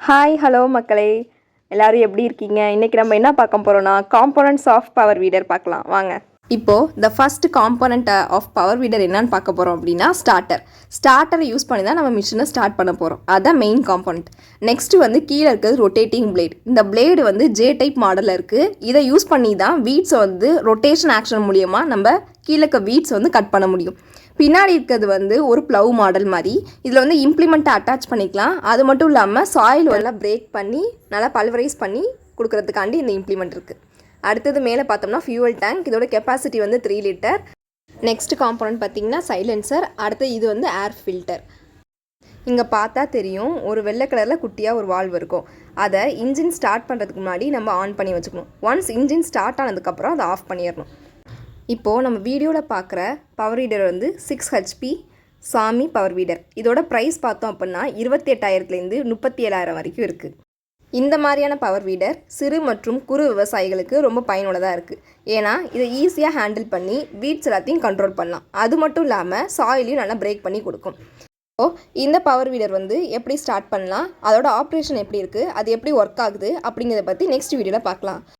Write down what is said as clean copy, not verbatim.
Hi hello மக்களே, எல்லோரும் எப்படி இருக்கீங்க? இன்றைக்கி நம்ம என்ன பார்க்க போகிறோன்னா காம்போனன்ட்ஸ் ஆஃப் பவர் வீடர் பார்க்கலாம் வாங்க. இப்போது the first component of power weeder என்னன்னு பார்க்க போகிறோம் அப்படின்னா ஸ்டார்டரை யூஸ் பண்ணி தான் நம்ம மிஷினை ஸ்டார்ட் பண்ண போகிறோம். அதுதான் மெயின் காம்போனண்ட். நெக்ஸ்ட்டு வந்து கீழே இருக்கிறது ரொட்டேட்டிங் பிளேட். இந்த பிளேடு வந்து ஜே டைப் மாடலில் இருக்குது. இதை யூஸ் பண்ணி தான் வீட்ஸை வந்து ரொட்டேஷன் ஆக்ஷன் மூலியமாக நம்ம கீழே இருக்க வீட்ஸ் வந்து கட் பண்ண முடியும். பின்னாடி இருக்கிறது வந்து ஒரு ப்ளவு மாடல் மாதிரி. இதில் வந்து இம்ப்ளிமெண்ட்டை அட்டாச் பண்ணிக்கலாம். அது மட்டும் இல்லாமல் சாயில் எல்லாம் பிரேக் பண்ணி நல்லா பல்வரைஸ் பண்ணி கொடுக்குறதுக்காண்டி இந்த இம்ப்ளிமெண்ட் இருக்குது. அடுத்தது மேலே பார்த்தோம்னா ஃபியூவல் டேங்க். இதோட கெப்பாசிட்டி வந்து 3 லிட்டர். நெக்ஸ்ட் காம்போனன்ட் பார்த்திங்கன்னா சைலன்சர். அடுத்து இது வந்து ஏர் ஃபில்டர். இங்கே பார்த்தா தெரியும், ஒரு வெள்ளை கலரில் குட்டியாக ஒரு வால்வ் இருக்கும். அதை இன்ஜின் ஸ்டார்ட் பண்ணுறதுக்கு முன்னாடி நம்ம ஆன் பண்ணி வச்சுக்கணும். ஒன்ஸ் இன்ஜின் ஸ்டார்ட் ஆனதுக்கப்புறம் அதை ஆஃப் பண்ணிடணும். இப்போது நம்ம வீடியோவில் பார்க்குற பவர் வீடர் வந்து 6 HP சாமி பவர் வீடர். இதோட ப்ரைஸ் பார்த்தோம் அப்படின்னா 28,000லேருந்து 37,000 வரைக்கும் இருக்குது. இந்த மாதிரியான பவர் வீடர் சிறு மற்றும் குறு விவசாயிகளுக்கு ரொம்ப பயனுள்ளதாக இருக்குது. ஏன்னா இதை ஈஸியாக ஹேண்டில் பண்ணி வீட்ஸ் எல்லாத்தையும் கண்ட்ரோல் பண்ணலாம். அது மட்டும் இல்லாமல் சாயிலையும் நல்லா பிரேக் பண்ணி கொடுக்கும். ஸோ இந்த பவர் வீடர் வந்து எப்படி ஸ்டார்ட் பண்ணலாம், அதோட ஆப்ரேஷன் எப்படி இருக்குது, அது எப்படி ஒர்க் ஆகுது அப்படிங்கிறத பற்றி நெக்ஸ்ட் வீடியோவில் பார்க்கலாம்.